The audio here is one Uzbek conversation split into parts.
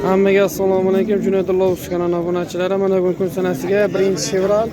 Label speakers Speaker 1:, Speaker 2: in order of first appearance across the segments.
Speaker 1: Hammaga assalomu alaykum. Junaydullo Uz kanali obunachilari. Mana bugun kun sanasiga 1-fevral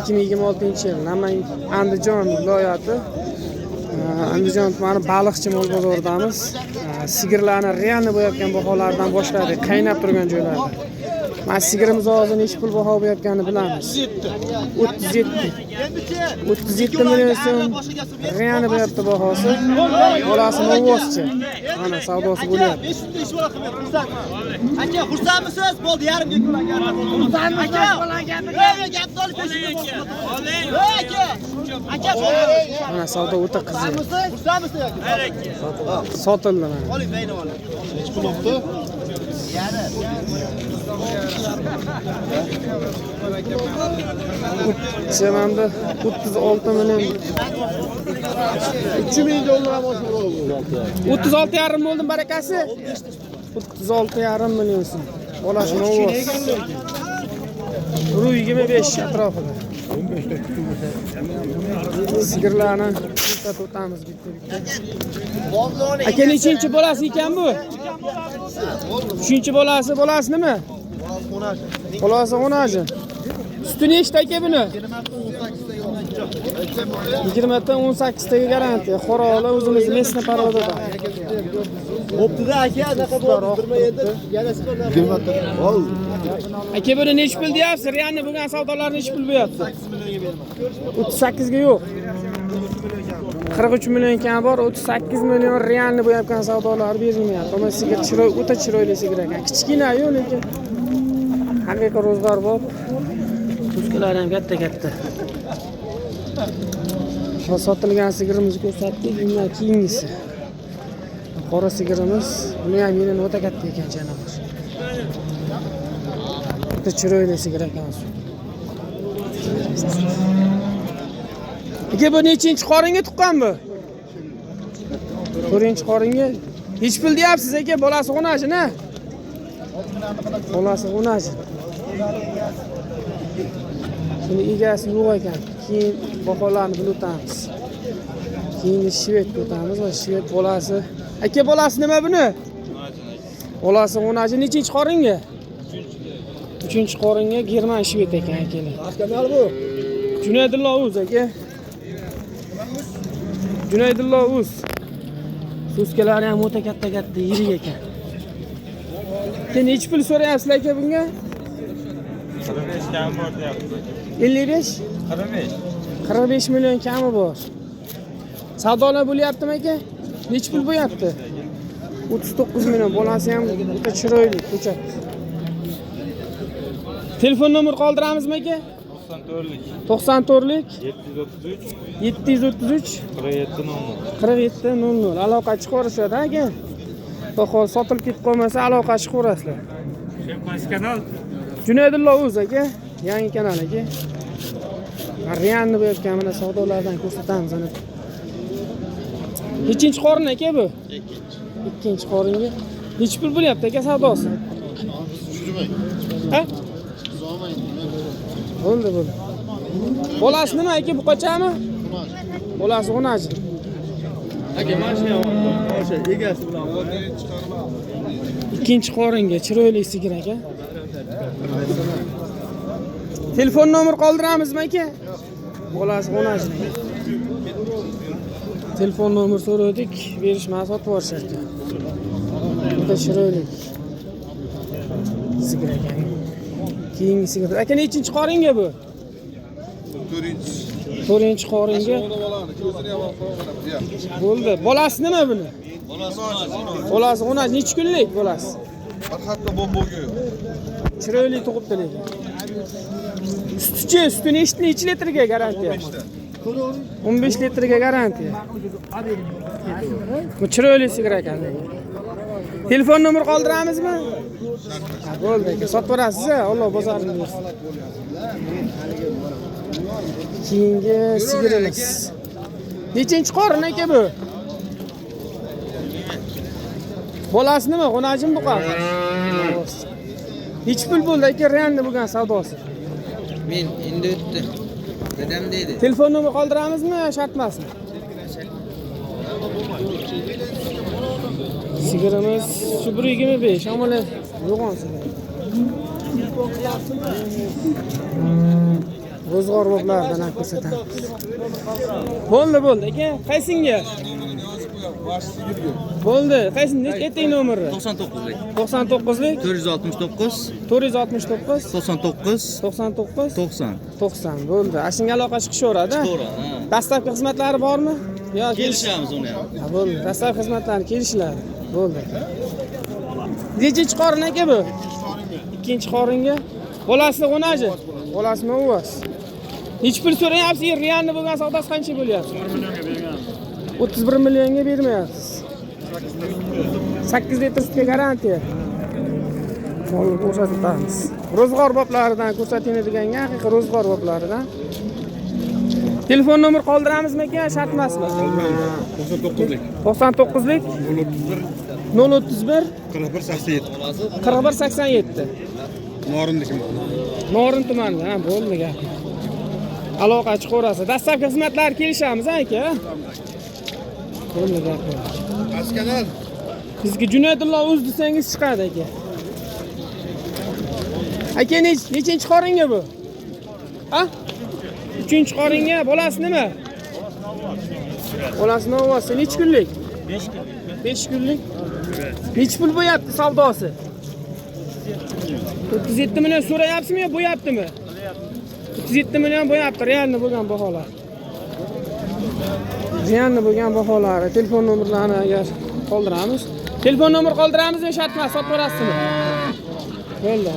Speaker 1: 2026-yil Namangan Andijon viloyati Andijon tumani Baliqchi mol bozoridamiz. Sigirlarni realni bo'yayotgan baholardan boshladik. Qaynab turgan joylarda. Mana sigirimiz hozir necha pul baho bo'yayotganini bilamiz. 37 million so'm realni bo'yapti bahosi. Bolasi novvoschi. Mana savdosi bo'lyapti.
Speaker 2: Aka, xursandmisiz? Bo'ldi, yarim gekun aka. Xursandmiz aka. Gapni olib tashlab aka. Aka,
Speaker 1: mana savdo o'ta qiziq.
Speaker 2: xursandmisiz aka?
Speaker 1: Sotildi mana.
Speaker 2: Oling, bayni oling.
Speaker 3: Nechi pul olibdi?
Speaker 1: Chamamda 36 million.
Speaker 3: 3 dollar ham oshib bo'ldi.
Speaker 1: 36,5 bo'ldim barakasi. 36,5 million so'm. Bolasi novvos. 25 atrofida.
Speaker 3: 15 ta tutib
Speaker 1: Sigirlarni ko'rsatib o'tamiz bitta-bitta. Aka nechinchi bolasi ekan bu? 3-bolasi. Bolasi nima? Bolasi 10. Suti nechta aka buni? 20 ta 18 taga garantiya. Xoroli o'zimiz mesna parodada.
Speaker 2: Bo'pti-da aka, anaqa bo'ldi. 27 yanasi bir
Speaker 3: 20 ta. Ol.
Speaker 1: Aka buni necha pul deyapsiz? Realni bo'lgan savdolar necha pul bo'lyapti? 38 ga yo'q. 43 million kam bor, 38 million realni bo'yayotgan savdolar berilmayapti. Ammo sigir o'ta chiroyli sigir ekan. Kichkina-yu, lekin haqiqiy ro'zg'or bor. Tuzkalari ham katta-katta. Shu sotilgan sigirimizni ko'rsatdik, bundan keyingisi. Qora sigirimiz, buni ham yeni o'ta katta ekan janob. O'ta chiroyli sigir ekan. Aka bu nechinchi qoringa tuqqan bu? 4-qoringa. Hech pul deyapsiz aka, bolasi 10 na? Bolasi 10. Buni egasi yo'q ekan. Keyin baholarni bilib o'tamiz. Keyin shved o'tamiz va shved bolasi. Aka bolasi nima buni? Bolasi 10. Nechinchi qoringa? 3-qoringa German shved ekan akalar.
Speaker 3: Kanal bu.
Speaker 1: Junaydullo Uz aka. Junaydullo Uz. Suskalari ham o'ta katta-katta yirik ekan. Keyin necha pul so'rayapsiz aka bunga?
Speaker 4: 45 kam bor deyapti.
Speaker 1: 55? 45 million kami bor. Savdolar bo'lyaptimi aka? Necha pul bo'lyapti? 39 million. Bolasi ham o'ta chiroyli, ko'chat. Telefon nomer qoldiramizmi aka? 94lik 733 4700 aloqa chiqarishadi aka. Bahol sotilib ketib qolmasa aloqa chiqarasizlar.
Speaker 4: Qaysi kanal?
Speaker 1: Junaydullo Uz aka, yangi kanal aka. Realni bo'yayotgan mana savdolardan ko'rsatamiz ana. Nechinchi qorin aka bu? 2-chi qoringa. Necha pul bo'lyapti aka savdosi? Ha? Bo'ldi. Bolasi nima aka, bu qachami? Bolasi 10.
Speaker 4: Aka mashina o'sha egasi bilan
Speaker 1: 2-chi qoringa chiroyli sigir aka. Telefon nomer qoldiramizmi aka? Bolasi 10. Telefon nomer so'radik, berishmasa sotib yuborishadi. Juda chiroyli sigir ekan. Keyingi sigir. Aka nechinchi qoringa bu? 4-chi qoringa. Bo'ldi. Bolasi nima buni? Bolasi 10. Necha kunlik bolasi?
Speaker 3: Hatto bo'g'i yo'q.
Speaker 1: Chiroyli tug'ibdi lekin. Suti nechi litrga garantiya? 15 litrga garantiya. Bu chiroyli sigir ekan. Telefon nomer qoldiramizmi? Ha, bo'ldi aka, sotib berasiz, Alloh bozorini bersin. Keyingi sigirimiz. Nechinchi qorin aka bu? Bolasi nima? G'onajim buqa. Hech pul bo'ldi aka, realni bo'lgan savdosi.
Speaker 5: Men endi o'tdi. Dadam dedi.
Speaker 1: Telefon nomer qoldiramizmi, shart emasmi? Sigirimiz shu 1.25, amalar yo'g'on sigir. Ro'zg'or boblaridan ko'rsatamiz. Bo'ldi aka, qaysinga? Bo'ldi, qaysin ayting nomeri?
Speaker 5: 99lik.
Speaker 1: 99lik
Speaker 5: 469
Speaker 1: 469
Speaker 5: 99
Speaker 1: 99
Speaker 5: 90.
Speaker 1: 90 bo'ldi. Ashunga aloqa chiqishaveradi.
Speaker 5: To'g'ri, ha.
Speaker 1: Dastlabki xizmatlari bormi? Yo,
Speaker 5: Kelishamiz uni ham.
Speaker 1: Ha, bo'ldi. Dastlabki xizmatlarni kelishiladi. Bo'ldi. Nechinchi qorin aka bu? Ikkinchi qoringa. Bolasi o'naji. Bolasini o'vas. Nech pul so'rayapsiz? Realni bo'lgan savdosi qancha bo'lyapti? 31 millionga bermayapsiz. 8 litr sutga garantiya. Molni ko'rsatamiz. Ro'zg'or boblaridan ko'rsating deganga haqiqiy ro'zg'or boblaridan. Telefon nomer qoldiramizmi aka? Shart emasmi?
Speaker 3: 99lik.
Speaker 1: 99lik 031
Speaker 3: 4187.
Speaker 1: 4187.
Speaker 3: Norindiki.
Speaker 1: Norin tumanida, ha, bo'ldi gap. Aloqa chiqaverasiz. Dastlabki xizmatlar kelishamiz, aka. Bo'ldi gap.
Speaker 3: Askanal.
Speaker 1: Bizga Junaydullo o'z desangiz chiqadi aka. Aka nechinchi qoringa bu? Ha? 3-qoringa, bolasi nima? Bolasini o'vasi necha kunlik?
Speaker 4: 5 kunlik.
Speaker 1: 5 kunlik. Necha pul bo'yapti savdosi? 37 million so'rayapsizmi yo bo'yaptimi? 37 million bo'yapti, realni bo'lgan baholar. Realni bo'lgan baholari, telefon nomerlarini agar qoldiramiz. Telefon nomer qoldiramizmi, shart emas, sotib berasizmi? Bo'ldi.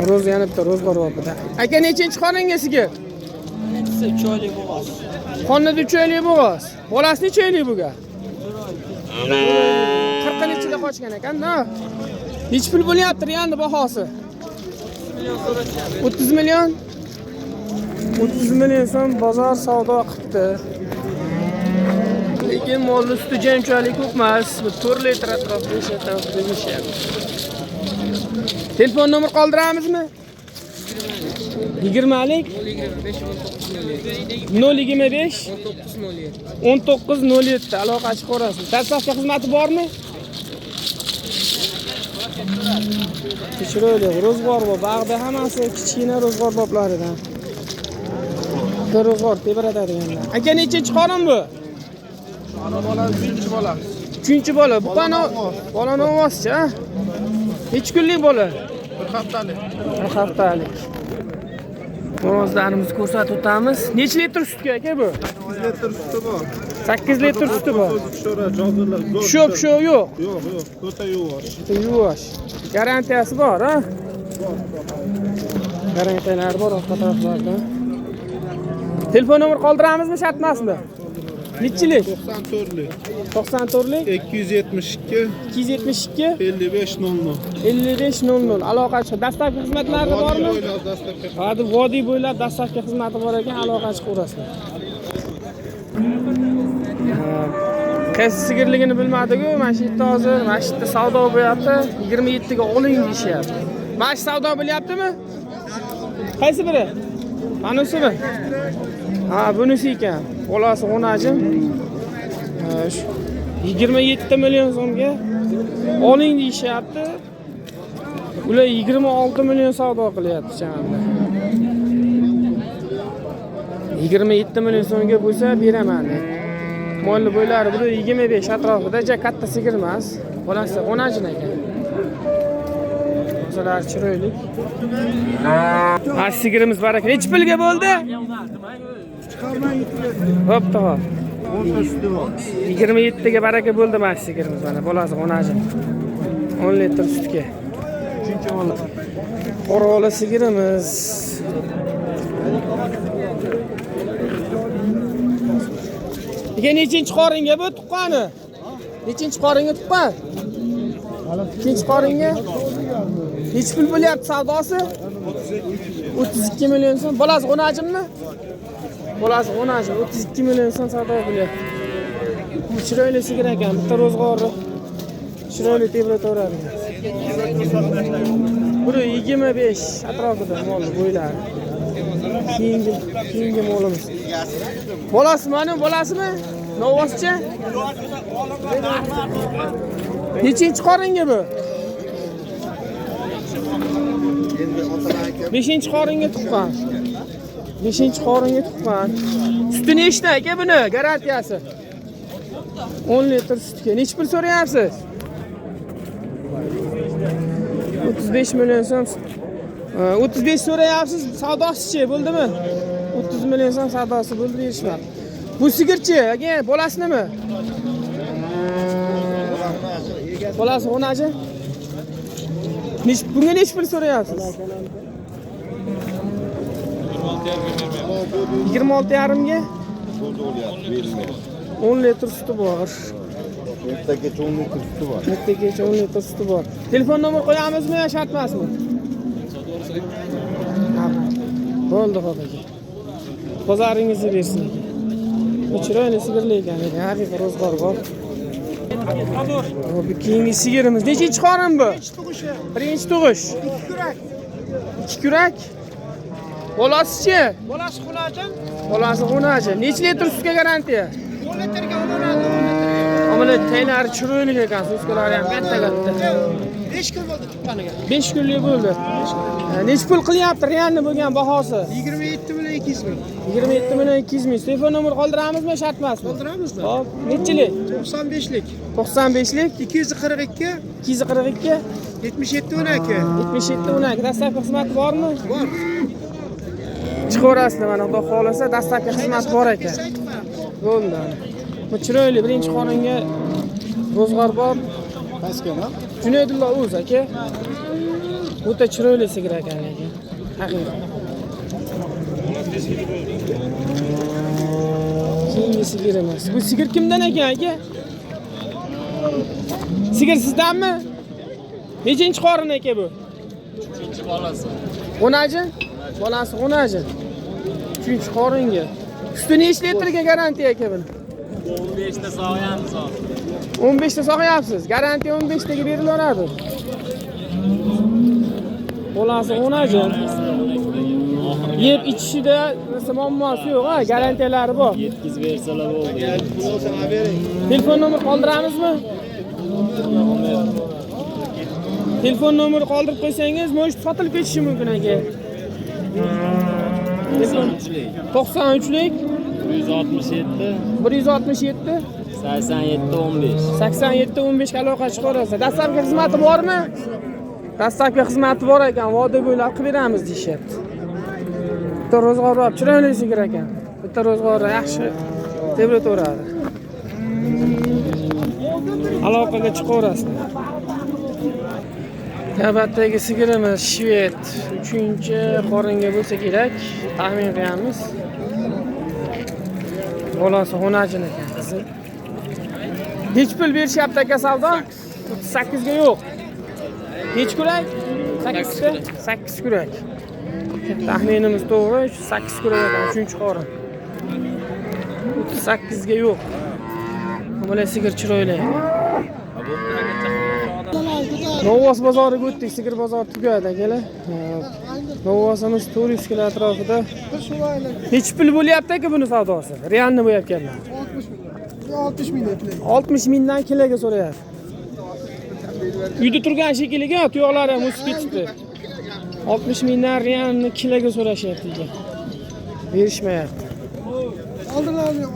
Speaker 1: Ro'z yana bitta ro'zg'or bopida. Aka nechinchi qoringa sigir?
Speaker 2: 3 oylik bo'g'oz.
Speaker 1: Qonida 3 oylik bo'g'oz. Bolasi necha oylik bo'lgan? 40 ichida qochgan ekan-da. Necha pul bo'lyapti realni bahosi? 30 million. 30 million so'm bozor savdo qilibdi. Lekin molni suti unchalik ko'p emas. 4 litr atrofida yashatyapti. Telefon nomer qoldiramizmi? 20lik 025 1907 aloqa chiqarasiz. Dastlabki xizmati bormi? Chiroyli ro'zg'or va bag'da hammasi kichkina ro'zg'or boblaridan. Ro'zg'or tebratadiganlar. Aka nechinchi qorin bu?
Speaker 3: Bola 3-chi bola.
Speaker 1: 3-chi bola. Bu bolani ovozchi-a? Necha kunlik bola?
Speaker 3: 1 haftalik.
Speaker 1: 1 haftalik. Ovozlarimizni ko'rsatib o'tamiz. Necha litr sutga aka bu?
Speaker 3: 8 litr suti bor.
Speaker 1: 8 litr suti bor.
Speaker 3: Sho'ra, jozirlar.
Speaker 1: Shu yo'q.
Speaker 3: Yo'q. O'ta yuvosh.
Speaker 1: Yuvosh. Garantiyasi bor, ha? Garantiyalari bor orqa taraflarda. Telefon nomer qoldiramizmi, shart emasmi? Nechilik?
Speaker 3: 94lik.
Speaker 1: 94lik
Speaker 3: 272
Speaker 1: 272
Speaker 3: 5500.
Speaker 1: 5500 aloqa chiqdi. Dastlabki xizmatlari bormi?
Speaker 3: Dastlabki.
Speaker 1: Hadi vodiy bo'ylab dastlabki xizmati bor ekan, aloqa chiqaverasizlar. Qaysi sigirligini bilmadiku, mana shu yerda hozir, mana shu yerda savdo bo'lyapti, 27 ga oling deyishyapti. Mana shu savdo bo'lyaptimi? Qaysi biri? Anusimi? Ha, bunisi ekan. Bolasi o'najim. 27 million so'mga oling deyishyapti. Ular 26 million savdo qilyapti chamanda. 27 million so'mga bo'lsa beraman dedi. Molli bo'ylari bu 25 atrofida, ja katta sigir emas. Bolasi o'najin ekan. Qo'zalar chiroyli. Ha, sigirimiz baraka. Necha pulga bo'ldi? Hop, to'g'ri. 27 ga baraka bo'ldi mana sigirimiz mana. Bolasi o'najin. 10 litr sutga. Qora sigirimiz. Nechinchi qoringa bu tuqqani? Nechinchi qoringa tuqqan? Ikkinchi qoringa? Nech pul bo'lyapti savdosi? 32 million so'm. Bolasi o'najimmi? Bolasi o'najim. 32 million so'm savdo bo'lyapti. Chiroyli sigir ekan, bitta ro'zg'ori. Chiroyli tebrataveradi. Buni 25 atrofida mol bo'ylari. Keyingi molimiz. Bolasi mana, bolasimi? Novoschi? Nechinchi qoringa bu? 5-chi qoringa tuqqan. 5-chi qoringa tuqqan. Suti nechta aka buni? Garantiyasi. 10 litr sutga. Nech pul so'rayapsiz? 35 million so'm. 35 so'rayapsiz, savdosi-chi, bo'ldimi? 30 million so'm savdosi bo'ldi berishmadi. Bu sigirchi, aka, bolasinimi? Bolasi onachi? Bunga nech pul so'rayapsiz? 26,5 ga? 10 litr suti bor.
Speaker 3: Ertagacha 10 litr suti bor.
Speaker 1: Ertagacha 10 litr suti bor. Telefon nomer qo'yamizmi yo shart emasmi? Bo'ldi, xo'p aka. Bozoringizni bersin aka. Chiroyli sigirli ekan, haqiqiy ro'zg'or bor. Bu keyingi sigirimiz. Nechinchi qorin bu? Birinchi tug'ish.
Speaker 2: 2 kurak.
Speaker 1: 2 kurak. Bolasi-chi?
Speaker 2: Bolasi xunajin.
Speaker 1: Bolasi xunachi. Necha litr sutga garantiya?
Speaker 2: 10 litrga oladi, 10 litrga.
Speaker 1: Ammo taylari chiroyli ekan, sutkalari ham katta-katta.
Speaker 2: 5 kun bo'ldi tuqqaniga.
Speaker 1: 5 kunlik bo'ldi. Necha pul qilyapti realni bo'lgan bahosi?
Speaker 2: 27 million 200 ming.
Speaker 1: 27 million 200 ming. Telefon nomer qoldiramizmi, shart emasmi?
Speaker 2: Qoldiramizmi?
Speaker 1: Hop, nechilik?
Speaker 2: 95lik.
Speaker 1: 95lik,
Speaker 2: 242
Speaker 1: 242,
Speaker 2: 77 12.
Speaker 1: 77 12. Dastlabki xizmati bormi?
Speaker 2: Bor.
Speaker 1: Chiqarasizlar, mana Xudo xolasa, dastlabki xizmat bor ekan. Bo'ldi. Bu chiroyli birinchi xoninga ro'zg'or bor.
Speaker 3: Paskana.
Speaker 1: Junaydullo o'z aka. O'ta chiroyli sigir ekan lekin. Haqiqiy. Keyingi sigirimiz. Bu sigir kimdan ekan aka? Sigir sizdanmi? Nechinchi qorin aka bu?
Speaker 4: 3-chi bolasi.
Speaker 1: Onachi? Bolasi onachi. 3-chi qoringa. Suti nech litrga garantiya aka buni?
Speaker 4: 15 ta sog'yapmiz hozir.
Speaker 1: 15 ta sog'yapsiz. Garantiya 15 taga berilaveradi. Bolasi onachi. Yeb ichishida muammosi yo'q, ha, garantiyalari bor.
Speaker 4: Yetkizib bersalar bo'ldi.
Speaker 1: Telefon nomer qoldiramizmi? Telefon nomeri qoldirib qo'ysangiz, mo'sh sotilib ketishi mumkin aka. 93lik
Speaker 4: 167
Speaker 1: 167
Speaker 4: 87 15.
Speaker 1: 87 15 ga aloqa chiqarasiz. Dastlabki xizmati bormi? Dastlabki xizmati bor ekan, va'da bo'ylab qilib beramiz deyishyapti. Bitta ro'zg'or bor, chiroyli sigir ekan. Bitta ro'zg'or yaxshi tebrataveradi. Aloqaga chiqaverasizlar. Navbatdagi sigirimiz shved 3-chi qoringa bo'lsa kerak, taxmin qilamiz. Bolasi xonajin ekan qizi. Nech pul berishyapti aka savdo? 38 ga yo'q. Nech kurak? 8 ga? 8 kurak. Taxminimiz to'g'ri, 8 kurak ekan 3-chi qorin. 38 ga yo'q. Mana sigir chiroyli. Novvos bozoriga o'tdik, sigir bozori tugadi akalar. Novvosimiz 400 km atrofida. Nech pul bo'lyapti aka buni savdosi? Realni bo'yapganlar.
Speaker 2: 60 million.
Speaker 1: 60 mingdan kiloga so'rayapti. Uyda turgan shekilliga tuyoqlari ham o'sib ketibdi. 60 mingdan realni kiloga so'rashyapti ekan. Berishmayapti.
Speaker 2: Oldilarmi?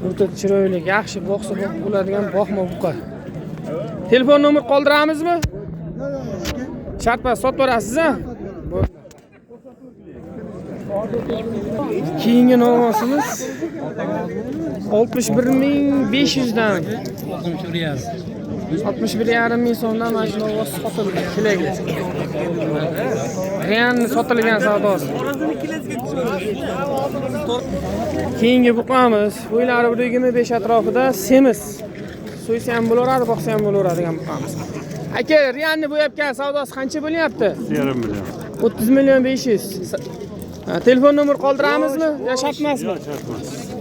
Speaker 1: O'ta chiroyli, yaxshi boqsa bo'ladigan boqma buqa. Telefon nomer qoldiramizmi? Shartma sotib berasiz-a? Keyingi novvosimiz 61.500 dan 61.5 ming so'mdan mana shu novvos sotildi kiloga. Realni sotilgan savdosi. Keyingi buqamiz bo'ylari 125 atrofida semiz. So'ysa ham bo'laveradi, boqsa ham bo'laveradigan buqamiz. Aka, realni bo'yapgan savdosi qancha bo'lyapti?
Speaker 3: 1,5 million.
Speaker 1: 30 million 500. Telefon nomer qoldiramizmi? Yo shart emasmi?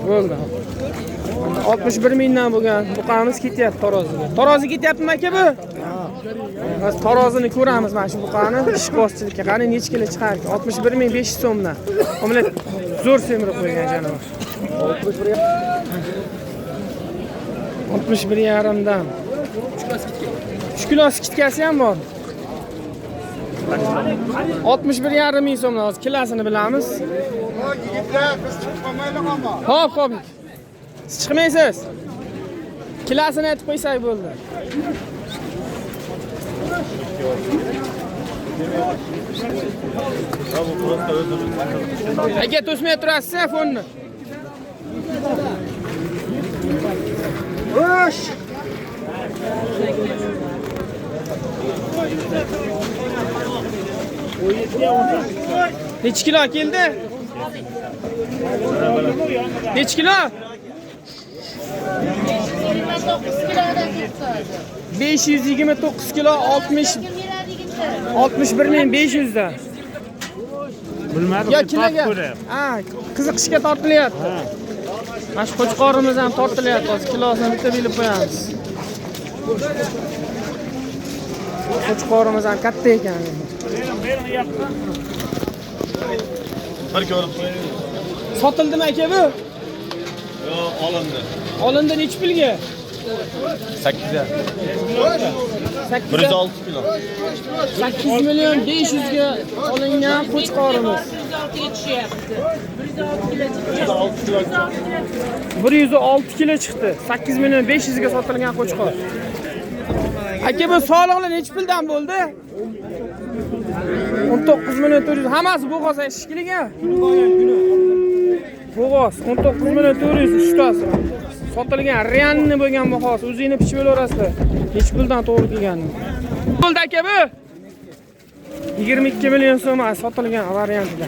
Speaker 1: Bo'ldi. 61 mingdan bo'lgan buqamiz ketyapti taroziga. Tarozi ketyaptimi aka bu? Biz tarozini ko'ramiz mana shu buqani ishbozchilikka. Qani necha kilo chiqar? 61.500 so'mdan. Omelet zo'r semirib qo'ygan janob. 61,5 dan. 3 kilo skitkasi ham bor. 61,5 ming so'mdan hozir kilosini bilamiz.
Speaker 3: Yigitlar biz chiqmaylik ammo.
Speaker 1: Hop, hop. Siz chiqmaysiz. Kilosini aytib qo'ysak bo'ldi. Aka to'smay turasiz, fonni.
Speaker 2: O'sh.
Speaker 1: Necha kilo keldi? Necha kilo? 529 kilo 61,500 da.
Speaker 4: Bilmadim.
Speaker 1: Ya kiloga. Ha, qiziqishga tortilyapti. Mana shu qo'chqorimiz ham tortilyapti. Hozir kilosini bitta bilib qo'yamiz. Qo'chqorimiz ham katta ekan. Sotildimi aka bu?
Speaker 6: Yo'q, olindi.
Speaker 1: Olindi necha pulga?
Speaker 6: 8 ga.
Speaker 1: 8
Speaker 6: 106 kilo.
Speaker 1: 8 million 500 ga olingan qo'chqorimiz. 106 kilo chiqdi. 8 million 500 ga sotilgan qo'chqor. Aka bu soliqlar necha puldan bo'ldi? 19 million 400. Hammasi bo'g'oz eshikliga. Bo'g'oz 19 million 400 uchtasi. Sotilgan realni bo'lgan bahosi o'zingni pichib olasizlar. Necha puldan to'g'ri kelganini. Bo'ldi aka bu? 22 million so'm sotilgan variantida.